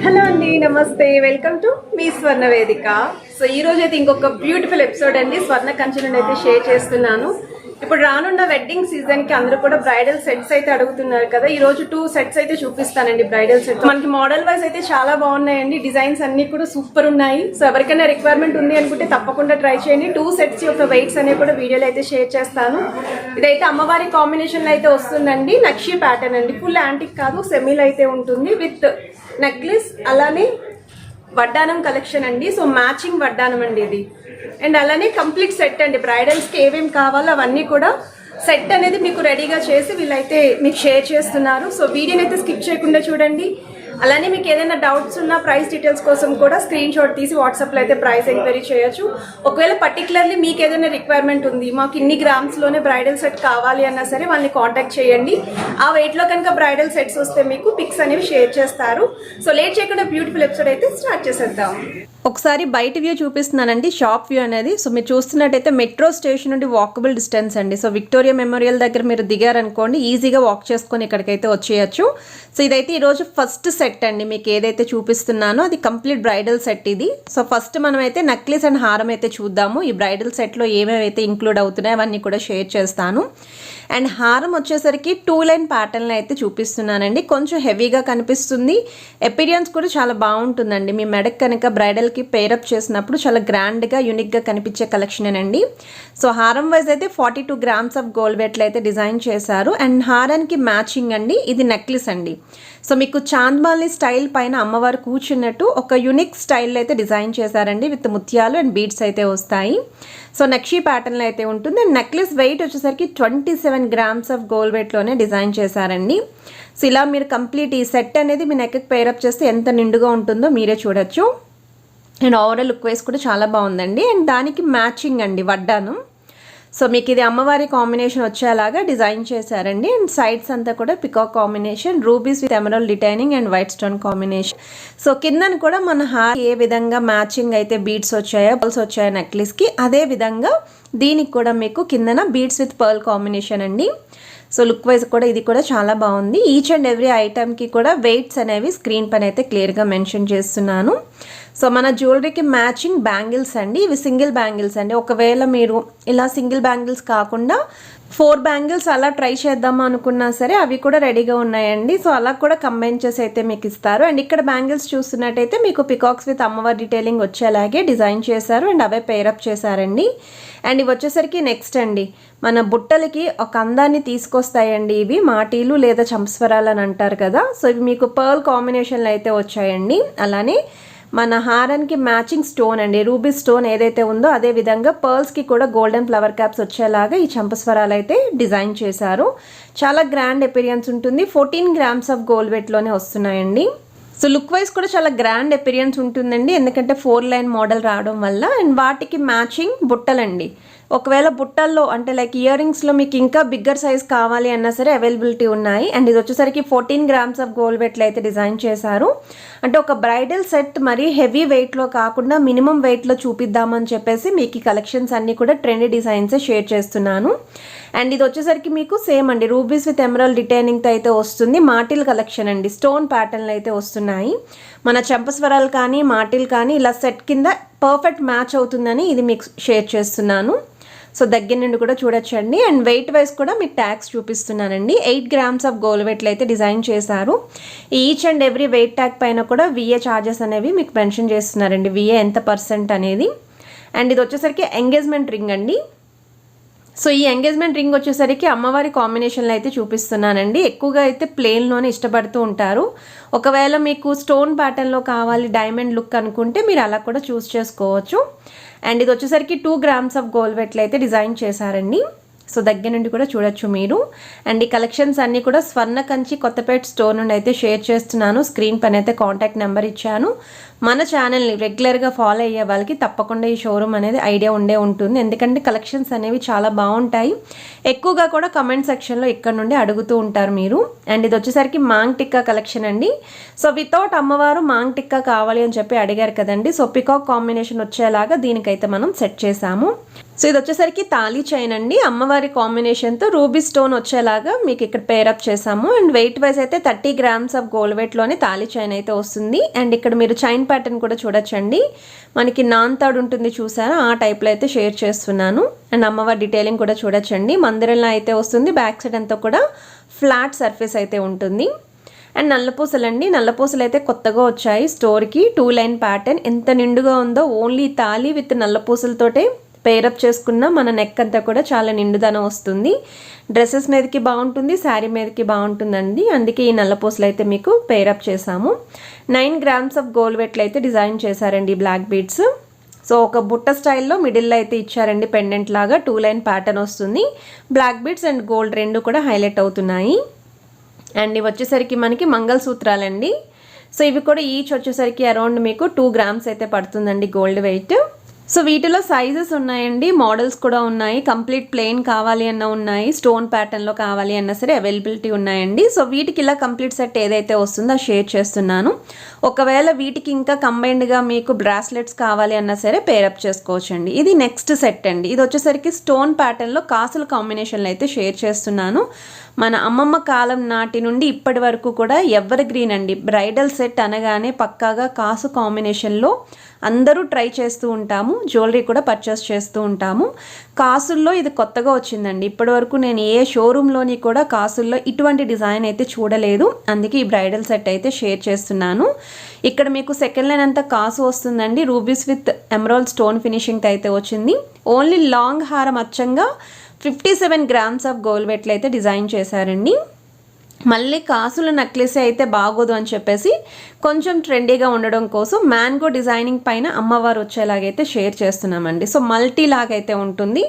Hello అండి, నమస్తే. Welcome to me స్వర్ణ వేదిక. సో ఈ రోజు అయితే ఇంకొక బ్యూటిఫుల్ ఎపిసోడ్ అండి స్వర్ణ కంచి నుండి అయితే షేర్ చేస్తున్నాను. ఇప్పుడు రానున్న వెడ్డింగ్ సీజన్ కి అందరూ కూడా బ్రైడల్ సెట్స్ అయితే అడుగుతున్నారు కదా. ఈ రోజు 2 సెట్స్ అయితే చూపిస్తానండి. బ్రైడల్ సెట్ మనకి మోడల్ వైజ్ అయితే చాలా బాగున్నాయండి. డిజైన్స్ అన్ని కూడా సూపర్ ఉన్నాయి. సో ఎవరికైనా రిక్వైర్మెంట్ ఉంది అనుకుంటే తప్పకుండా ట్రై చేయండి. 2 సెట్స్ యొక్క వెయిట్స్ అనేవి కూడా వీడియోలో అయితే షేర్ చేస్తాను. ఇదైతే అమ్మవారి కాంబినేషన్ లో అయితే వస్తుందండి. నక్షి ప్యాటర్న్ అండి. ఫుల్ యాంటిక్ కాదు, సెమీలో అయితే ఉంటుంది విత్ నెక్లెస్, అలానే వడ్డానం కలెక్షన్ అండి. సో మ్యాచింగ్ వడ్డానం అండి ఇది. అండ్ అలానే కంప్లీట్ సెట్ అండి. బ్రైడల్స్ కి ఏమేమి కావాలో అవన్నీ కూడా సెట్ అనేది మీకు రెడీగా చేసి వీళ్ళైతే మీకు షేర్ చేస్తున్నారు. సో వీడియోని అయితే స్కిప్ చేయకుండా చూడండి. అలానే మీకు ఏదైనా డౌట్స్ ఉన్నా ప్రైస్ డీటెయిల్స్ కోసం కూడా స్క్రీన్ షాట్ తీసి వాట్సాప్లో అయితే ప్రైస్ ఎంక్వైరీ చేయొచ్చు. ఒకవేళ పర్టికులర్లీ మీకు ఏదైనా రిక్వైర్మెంట్ ఉంది, మాకు ఇన్ని గ్రామ్స్లోనే బ్రైడల్ సెట్ కావాలి అన్నా సరే వాళ్ళని కాంటాక్ట్ చేయండి. ఆ వెయిట్లో కనుక బ్రైడల్ సెట్స్ వస్తే మీకు పిక్స్ అనేవి షేర్ చేస్తారు. సో లేట్ చేయకుండా బ్యూటిఫుల్ ఎపిసోడ్ అయితే స్టార్ట్ చేసేద్దాం. ఒకసారి బయట వ్యూ చూపిస్తున్నానండి, షాప్ వ్యూ అనేది. సో మీరు చూస్తున్నట్టయితే మెట్రో స్టేషన్ నుండి వాకబుల్ డిస్టెన్స్ అండి. సో విక్టోరియా మెమోరియల్ దగ్గర మీరు దిగారనుకోండి, ఈజీగా వాక్ చేసుకొని ఇక్కడికైతే వచ్చేయచ్చు. సో ఇదైతే ఈరోజు ఫస్ట్ సెట్ అండి. మీకు ఏదైతే చూపిస్తున్నానో అది కంప్లీట్ బ్రైడల్ సెట్ ఇది. సో ఫస్ట్ మనం అయితే నెక్లెస్ అండ్ హారం అయితే చూద్దాము. ఈ బ్రైడల్ సెట్లో ఏమేమైతే ఇంక్లూడ్ అవుతున్నాయో అవన్నీ కూడా షేర్ చేస్తాను. అండ్ హారం వచ్చేసరికి 2 లైన్ ప్యాటర్న్ అయితే చూపిస్తున్నానండి. కొంచెం హెవీగా కనిపిస్తుంది. ఎపీరియన్స్ కూడా చాలా బాగుంటుందండి. మీ మెడక్ కనుక బ్రైడల్కి పేరప్ చేసినప్పుడు చాలా గ్రాండ్గా యూనిక్గా కనిపించే కలెక్షనేనండి. సో హారం వైజ్ అయితే 42 గ్రామ్స్ ఆఫ్ గోల్డ్ వెట్లు అయితే డిజైన్ చేశారు. అండ్ హారానికి మ్యాచింగ్ అండి ఇది నెక్లెస్ అండి. సో మీకు చాంద్బాలి స్టైల్ పైన అమ్మవారు కూర్చున్నట్టు ఒక యూనిక్ స్టైల్ అయితే డిజైన్ చేశారండి. విత్ ముత్యాలు అండ్ బీడ్స్ అయితే వస్తాయి. సో నక్షి ప్యాటర్న్లో అయితే ఉంటుంది. అండ్ నెక్లెస్ వెయిట్ వచ్చేసరికి 27 గ్రామ్స్ ఆఫ్ గోల్డ్ వెయిట్లోనే డిజైన్ చేశారండి. సో ఇలా మీరు కంప్లీట్ ఈ సెట్ అనేది మీ నెక్కి పేరప్ చేస్తే ఎంత నిండుగా ఉంటుందో మీరే చూడొచ్చు. అండ్ ఓవరాల్ లుక్ వైజ్ కూడా చాలా బాగుందండి. అండ్ దానికి మ్యాచింగ్ అండి వడ్డానం. సో మీకు ఇది అమ్మవారి కాంబినేషన్ వచ్చేలాగా డిజైన్ చేశారండి. అండ్ సైడ్స్ అంతా కూడా peacock combination, rubies with emerald డిటైనింగ్ and white stone combination. So కిందన కూడా మన హార్ ఏ విధంగా మ్యాచింగ్ అయితే బీడ్స్ వచ్చాయో, పర్ల్స్ వచ్చాయో నెక్లెస్కి, అదే విధంగా దీనికి కూడా మీకు కిందన బీడ్స్ విత్ పర్ల్ కాంబినేషన్ అండి. సో లుక్ వైజ్ కూడా ఇది కూడా చాలా బాగుంది. ఈచ్ అండ్ ఎవ్రీ ఐటమ్కి కూడా వెయిట్స్ అనేవి స్క్రీన్ పైన అయితే క్లియర్గా మెన్షన్ చేస్తున్నాను. సో మన జ్యువెలరీకి మ్యాచింగ్ బ్యాంగిల్స్ అండి. ఇవి సింగిల్ బ్యాంగిల్స్ అండి. ఒకవేళ మీరు ఇలా సింగిల్ బ్యాంగిల్స్ కాకుండా 4 బ్యాంగిల్స్ అలా ట్రై చేద్దాము అనుకున్నా సరే అవి కూడా రెడీగా ఉన్నాయండి. సో అలా కూడా కంబైన్ చేసి అయితే మీకు ఇస్తారు. అండ్ ఇక్కడ బ్యాంగిల్స్ చూస్తున్నట్టయితే మీకు పికాక్స్ విత్ అమ్మవారి డీటెయిలింగ్ వచ్చేలాగే డిజైన్ చేశారు. అండ్ అవే పేరప్ చేశారండి. అండ్ ఇవి వచ్చేసరికి నెక్స్ట్ అండి, మన బుట్టలకి ఒక అందాన్ని తీసుకొస్తాయండి. ఇవి మాటీలు లేదా చంపస్వరాలు అని అంటారు కదా. సో ఇవి మీకు పర్ల్ కాంబినేషన్లో అయితే వచ్చాయండి. అలానే మన హారానికి మ్యాచింగ్ స్టోన్ అండి, రూబీ స్టోన్ ఏదైతే ఉందో అదే విధంగా పర్ల్స్కి కూడా గోల్డెన్ ఫ్లవర్ క్యాప్స్ వచ్చేలాగా ఈ చంపస్వరాలు అయితే డిజైన్ చేశారు. చాలా గ్రాండ్ అపీరియన్స్ ఉంటుంది. 14 గ్రామ్స్ ఆఫ్ గోల్డ్ వెయిట్లోనే వస్తున్నాయండి. సో లుక్ వైజ్ కూడా చాలా గ్రాండ్ అపీరియన్స్ ఉంటుందండి, ఎందుకంటే 4 లైన్ మోడల్ రావడం వల్ల. అండ్ వాటికి మ్యాచింగ్ బుట్టలండి. ఒకవేళ బుట్టల్లో అంటే లైక్ ఇయర్ రింగ్స్లో మీకు ఇంకా బిగ్గర్ సైజ్ కావాలి అన్నా సరే అవైలబిలిటీ ఉన్నాయి. అండ్ ఇది వచ్చేసరికి 14 గ్రామ్స్ ఆఫ్ గోల్డ్ వెట్లు అయితే డిజైన్ చేశారు. అంటే ఒక బ్రైడల్ సెట్ మరీ హెవీ వెయిట్లో కాకుండా మినిమం వెయిట్లో చూపిద్దామని చెప్పేసి మీకు ఈ కలెక్షన్స్ అన్నీ కూడా ట్రెండీ డిజైన్సే షేర్ చేస్తున్నాను. అండ్ ఇది వచ్చేసరికి మీకు సేమ్ అండి, రూబీస్ విత్ ఎమరాల్డ్ డిటైనింగ్తో అయితే వస్తుంది. మాటిల్ కలెక్షన్ అండి, స్టోన్ ప్యాటర్న్లు అయితే వస్తున్నాయి. మన చంపస్వరాలు కానీ మాటిల్ కానీ ఇలా సెట్ కింద పర్ఫెక్ట్ మ్యాచ్ అవుతుందని ఇది మీకు షేర్ చేస్తున్నాను. సో దగ్గర నుండి కూడా చూడొచ్చండి. అండ్ వెయిట్ వైజ్ కూడా మీకు ట్యాగ్స్ చూపిస్తున్నానండి. 8 గ్రామ్స్ ఆఫ్ గోల్డ్ వెట్లు అయితే డిజైన్ చేశారు. Each and every weight tag పైన కూడా విఏ ఛార్జెస్ అనేవి మీకు మెన్షన్ చేస్తున్నారండి, విఏ ఎంత % అనేది. అండ్ ఇది వచ్చేసరికి ఎంగేజ్మెంట్ రింగ్ అండి. సో ఈ ఎంగేజ్మెంట్ రింగ్ వచ్చేసరికి అమ్మవారి కాంబినేషన్లో అయితే చూపిస్తున్నానండి. ఎక్కువగా అయితే ప్లెయిన్లోనే ఇష్టపడుతూ ఉంటారు. ఒకవేళ మీకు స్టోన్ ప్యాటర్న్లో కావాలి డైమండ్ లుక్ అనుకుంటే మీరు అలా కూడా చూస్ చేసుకోవచ్చు. అండ్ ఇది వచ్చేసరికి 2 గ్రామ్స్ ఆఫ్ గోల్డ్ వెట్లు అయితే డిజైన్ చేశారండి. సో దగ్గర నుండి కూడా చూడొచ్చు మీరు. అండ్ ఈ కలెక్షన్స్ అన్నీ కూడా స్వర్ణ కంచి కొత్తపేట స్టోర్ నుండి అయితే షేర్ చేస్తున్నాను. స్క్రీన్ పైన అయితే కాంటాక్ట్ నెంబర్ ఇచ్చాను. మన ఛానల్ని రెగ్యులర్గా ఫాలో అయ్యే వాళ్ళకి తప్పకుండా ఈ షోరూమ్ అనేది ఐడియా ఉంటుంది. ఎందుకంటే కలెక్షన్స్ అనేవి చాలా బాగుంటాయి. ఎక్కువగా కూడా కమెంట్ సెక్షన్లో ఇక్కడ నుండి అడుగుతూ ఉంటారు మీరు. అండ్ ఇది వచ్చేసరికి మాంగ్ టిక్కా కలెక్షన్ అండి. సో వితౌట్ అమ్మవారు మాంగ్ టిక్కా కావాలి అని చెప్పి అడిగారు కదండి. సో పికాక్ కాంబినేషన్ వచ్చేలాగా దీనికైతే మనం సెట్ చేసాము. సో ఇది వచ్చేసరికి తాళీ చైన్ అండి, అమ్మవారి కాంబినేషన్తో రూబీ స్టోన్ వచ్చేలాగా మీకు ఇక్కడ పేరప్ చేసాము. అండ్ వెయిట్ వైజ్ అయితే 30 grams ఆఫ్ గోల్డ్ వెయిట్లోనే తాళీ చైన్ అయితే వస్తుంది. అండ్ ఇక్కడ మీరు చైన్ ప్యాటర్న్ కూడా చూడొచ్చండి, మనకి నాన్ తాడు ఉంటుంది చూసారా, ఆ టైప్లో అయితే షేర్ చేస్తున్నాను. అండ్ అమ్మవారి డీటెయిలింగ్ కూడా చూడొచ్చండి, మందిరంలో అయితే వస్తుంది. బ్యాక్ సైడ్ అంతా కూడా ఫ్లాట్ సర్ఫేస్ అయితే ఉంటుంది. అండ్ నల్లపూసలండి, నల్లపూసలు అయితే కొత్తగా వచ్చాయి స్టోర్కి. 2 లైన్ ప్యాటర్న్ ఎంత నిండుగా ఉందో, ఓన్లీ తాళి విత్ నల్లపూసలతోటే పేరప్ చేసుకున్న మన నెక్ అంతా కూడా చాలా నిండుదనం వస్తుంది. డ్రెస్సెస్ మీదకి బాగుంటుంది, శారీ మీదకి బాగుంటుందండి. అందుకే ఈ నల్లపూసలు అయితే మీకు పేరప్ చేసాము. 9 grams ఆఫ్ గోల్డ్ వెయిట్లు అయితే డిజైన్ చేశారండి బ్లాక్ బీడ్స్. సో ఒక బుట్ట స్టైల్లో మిడిల్లో అయితే ఇచ్చారండి, పెండెంట్ లాగా 2 లైన్ ప్యాటర్న్ వస్తుంది. బ్లాక్ బీడ్స్ అండ్ గోల్డ్ రెండు కూడా హైలైట్ అవుతున్నాయి. అండ్ ఇవి వచ్చేసరికి మనకి మంగళసూత్రాలండి. సో ఇవి కూడా ఈచ్ వచ్చేసరికి అరౌండ్ మీకు 2 grams అయితే పడుతుందండి గోల్డ్ వెయిట్. సో వీటిలో సైజెస్ ఉన్నాయండి, మోడల్స్ కూడా ఉన్నాయి. కంప్లీట్ ప్లెయిన్ కావాలి అన్న ఉన్నాయి, స్టోన్ ప్యాటర్న్లో కావాలి అన్నా సరే అవైలబిలిటీ ఉన్నాయండి. సో వీటికి ఇలా కంప్లీట్ సెట్ ఏదైతే వస్తుందో షేర్ చేస్తున్నాను. ఒకవేళ వీటికి ఇంకా కంబైన్డ్గా మీకు బ్రాస్లెట్స్ కావాలి అన్నా సరే పేరప్ చేసుకోవచ్చండి. ఇది నెక్స్ట్ సెట్ అండి, ఇది వచ్చేసరికి స్టోన్ ప్యాటర్న్లో కాసుల కాంబినేషన్లో అయితే షేర్ చేస్తున్నాను. మన అమ్మమ్మ కాలం నాటి నుండి ఇప్పటి వరకు కూడా ఎవర్ గ్రీన్ అండి. బ్రైడల్ సెట్ అనగానే పక్కాగా కాసు కాంబినేషన్లో అందరూ ట్రై చేస్తూ ఉంటాము, జ్యువెలరీ కూడా పర్చేస్ చేస్తూ ఉంటాము. కాసుల్లో ఇది కొత్తగా వచ్చిందండి, ఇప్పటి వరకు నేను ఏ షోరూంలోని కూడా కాసుల్లో ఇటువంటి డిజైన్ అయితే చూడలేదు. అందుకే ఈ బ్రైడల్ సెట్ అయితే షేర్ చేస్తున్నాను. ఇక్కడ మీకు సెకండ్ లైన్ అంతా కాసు వస్తుందండి, rubies with emerald stone finishing అయితే వచ్చింది. ఓన్లీ లాంగ్ హారం అచ్చంగా 57 grams ఆఫ్ గోల్డ్ వెయిట్లు అయితే డిజైన్ చేశారండి. మళ్ళీ కాసుల నెక్లెస్ అయితే బాగోదు అని చెప్పేసి కొంచెం ట్రెండీగా ఉండడం కోసం మ్యాంగో డిజైనింగ్ పైన అమ్మవారు వచ్చేలాగైతే షేర్ చేస్తున్నామండి. సో మల్టీ లాగైతే ఉంటుంది,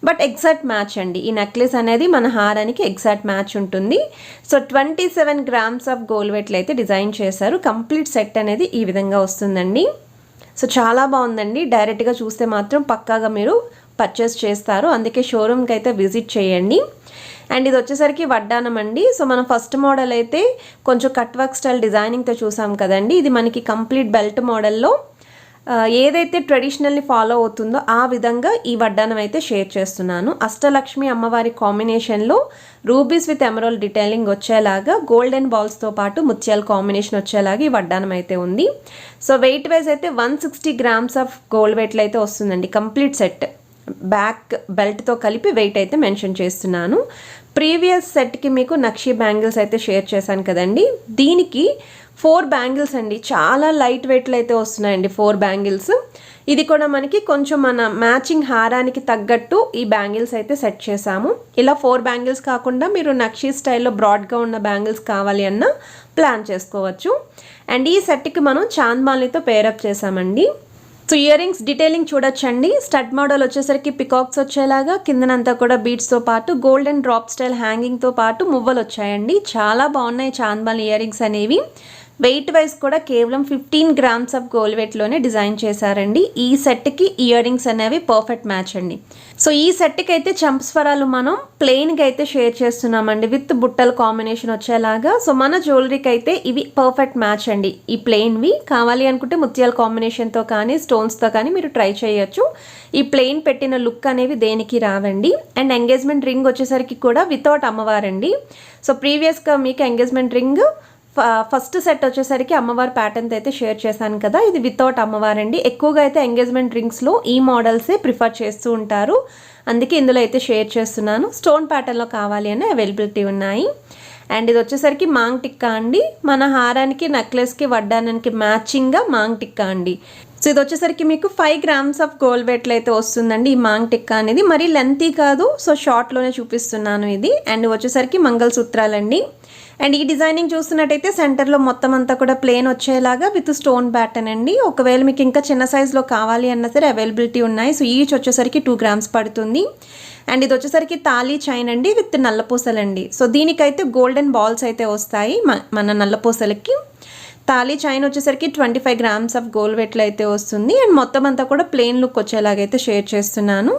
బట్ ఎగ్జాక్ట్ మ్యాచ్ అండి. ఈ నెక్లెస్ అనేది మన హారానికి ఎగ్జాక్ట్ మ్యాచ్ ఉంటుంది. సో 27 grams ఆఫ్ గోల్డ్ వెయిట్లు అయితే డిజైన్ చేశారు. కంప్లీట్ సెట్ అనేది ఈ విధంగా వస్తుందండి. సో చాలా బాగుందండి, డైరెక్ట్గా చూస్తే మాత్రం పక్కాగా మీరు పర్చేస్ చేస్తారు, అందుకే షోరూమ్కి అయితే విజిట్ చేయండి. అండ్ ఇది వచ్చేసరికి వడ్డానం అండి. సో మనం ఫస్ట్ మోడల్ అయితే కొంచెం కట్ వర్క్ స్టైల్ డిజైనింగ్తో చూసాం కదండి, ఇది మనకి కంప్లీట్ బెల్ట్ మోడల్లో ఏదైతే ట్రెడిషనల్ని ఫాలో అవుతుందో ఆ విధంగా ఈ వడ్డానం అయితే షేర్ చేస్తున్నాను. అష్టలక్ష్మి అమ్మవారి కాంబినేషన్లో రూబీస్ విత్ ఎమరాల్డ్ డీటెయిలింగ్ వచ్చేలాగా గోల్డెన్ బాల్స్తో పాటు ముత్యాల కాంబినేషన్ వచ్చేలాగా ఈ వడ్డానం అయితే ఉంది. సో వెయిట్ వైజ్ అయితే 160 grams ఆఫ్ గోల్డ్ వెయిట్లు అయితే వస్తుందండి కంప్లీట్ సెట్. బ్యాక్ బెల్ట్తో కలిపి వెయిట్ అయితే మెన్షన్ చేస్తున్నాను. ప్రీవియస్ సెట్కి మీకు నక్షి బ్యాంగిల్స్ అయితే షేర్ చేశాను కదండి, దీనికి 4 బ్యాంగిల్స్ అండి, చాలా లైట్ వెయిట్లు అయితే వస్తున్నాయండి 4 బ్యాంగిల్స్. ఇది కూడా మనకి కొంచెం మన మ్యాచింగ్ హారానికి తగ్గట్టు ఈ బ్యాంగిల్స్ అయితే సెట్ చేసాము. ఇలా 4 బ్యాంగిల్స్ కాకుండా మీరు నక్షి స్టైల్లో బ్రాడ్గా ఉన్న బ్యాంగిల్స్ కావాలి అన్న ప్లాన్ చేసుకోవచ్చు. అండ్ ఈ సెట్కి మనం చాంద్మాలితో పేరప్ చేసామండి. సో ఇయర్ రింగ్స్ డీటెయిలింగ్ చూడొచ్చండి. స్టడ్ మోడల్ వచ్చేసరికి పికాక్స్ వచ్చేలాగా, కిందనంతా కూడా బీడ్స్తో పాటు గోల్డెన్ డ్రాప్ స్టైల్ హ్యాంగింగ్తో పాటు మువ్వలు వచ్చాయండి. చాలా బాగున్నాయి చాంద్మాల్ ఇయర్ రింగ్స్ అనేవి. వెయిట్ వైజ్ కూడా కేవలం 15 grams ఆఫ్ గోల్డ్ వెయిట్లోనే డిజైన్ చేశారండి. ఈ సెట్కి ఇయర్ రింగ్స్ అనేవి పర్ఫెక్ట్ మ్యాచ్ అండి. సో ఈ సెట్కి అయితే చంపస్వరాలు మనం ప్లెయిన్గా అయితే షేర్ చేస్తున్నామండి విత్ బుట్టల కాంబినేషన్ వచ్చేలాగా. సో మన జ్యువెలరీకి అయితే ఇవి పర్ఫెక్ట్ మ్యాచ్ అండి. ఈ ప్లెయిన్వి కావాలి అనుకుంటే ముత్యాల కాంబినేషన్తో కానీ స్టోన్స్తో కానీ మీరు ట్రై చేయొచ్చు. ఈ ప్లెయిన్ పెట్టిన లుక్ అనేవి దేనికి రావండి. అండ్ ఎంగేజ్మెంట్ రింగ్ వచ్చేసరికి కూడా వితౌట్ అమ్మవారండి. సో ప్రీవియస్గా మీకు ఎంగేజ్మెంట్ రింగ్ ఫస్ట్ సెట్ వచ్చేసరికి అమ్మవారి ప్యాటర్న్తో అయితే షేర్ చేశాను కదా, ఇది వితౌట్ అమ్మవారండి. ఎక్కువగా అయితే ఎంగేజ్మెంట్ రింగ్స్లో ఈ మోడల్సే ప్రిఫర్ చేస్తూ ఉంటారు, అందుకే ఇందులో అయితే షేర్ చేస్తున్నాను. స్టోన్ ప్యాటర్న్లో కావాలి అని అవైలబిలిటీ ఉన్నాయి. అండ్ ఇది వచ్చేసరికి మాంగ్ టిక్కా అండి, మన హారానికి నెక్లెస్కి వడ్డానానికి మ్యాచింగ్గా మాంగ్ టిక్కా అండి. సో ఇది వచ్చేసరికి మీకు 5 grams ఆఫ్ గోల్డ్ వెయిట్లు అయితే వస్తుందండి. ఈ మాంగ్ టిక్కా అనేది మరీ లెంతీ కాదు, సో షార్ట్లోనే చూపిస్తున్నాను ఇది. అండ్ వచ్చేసరికి మంగళసూత్రాలండి. అండ్ ఈ డిజైనింగ్ చూస్తున్నట్టయితే సెంటర్లో మొత్తం అంతా కూడా ప్లేన్ వచ్చేలాగా విత్ స్టోన్ ప్యాటర్న్ అండి. ఒకవేళ మీకు ఇంకా చిన్న సైజులో కావాలి అన్నా సరే అవైలబిలిటీ ఉన్నాయి. సో ఈచ్ వచ్చేసరికి 2 grams పడుతుంది. అండ్ ఇది వచ్చేసరికి తాళీ చైన్ అండి విత్ నల్లపూసలండి. సో దీనికైతే గోల్డెన్ బాల్స్ అయితే వస్తాయి మన నల్లపూసలకి. తాళీ చైన్ వచ్చేసరికి 25 grams ఆఫ్ గోల్డ్ వెయిట్లో అయితే వస్తుంది. అండ్ మొత్తం అంతా కూడా ప్లెయిన్ లుక్ వచ్చేలాగైతే షేర్ చేస్తున్నాను.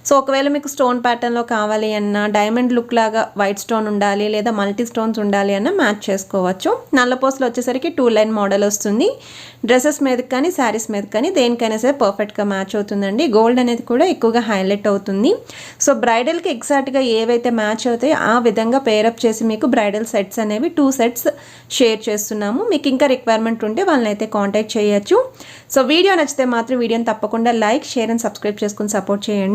సో ఒకవేళ మీకు స్టోన్ ప్యాటర్న్లో కావాలి అన్న, డైమండ్ లుక్ లాగా వైట్ స్టోన్ ఉండాలి లేదా మల్టీ స్టోన్స్ ఉండాలి అన్న మ్యాచ్ చేసుకోవచ్చు. నల్లపోసలు వచ్చేసరికి 2 లైన్ మోడల్ వస్తుంది. డ్రెస్సెస్ మీదకి కానీ శారీస్ మీద కానీ దేనికైనా సరే పర్ఫెక్ట్గా మ్యాచ్ అవుతుందండి. గోల్డ్ అనేది కూడా ఎక్కువగా హైలైట్ అవుతుంది. సో బ్రైడల్కి ఎగ్జాక్ట్గా ఏవైతే మ్యాచ్ అవుతాయో ఆ విధంగా పేరప్ చేసి మీకు బ్రైడల్ సెట్స్ అనేవి 2 సెట్స్ షేర్ చేస్తున్నాము. మీకు ఇంకా రిక్వైర్మెంట్ ఉంటే వాళ్ళని అయితే కాంటాక్ట్ చేయొచ్చు. సో వీడియో నచ్చితే మాత్రం వీడియోని తప్పకుండా లైక్, షేర్ అండ్ సబ్స్క్రైబ్ చేసుకుని సపోర్ట్ చేయండి.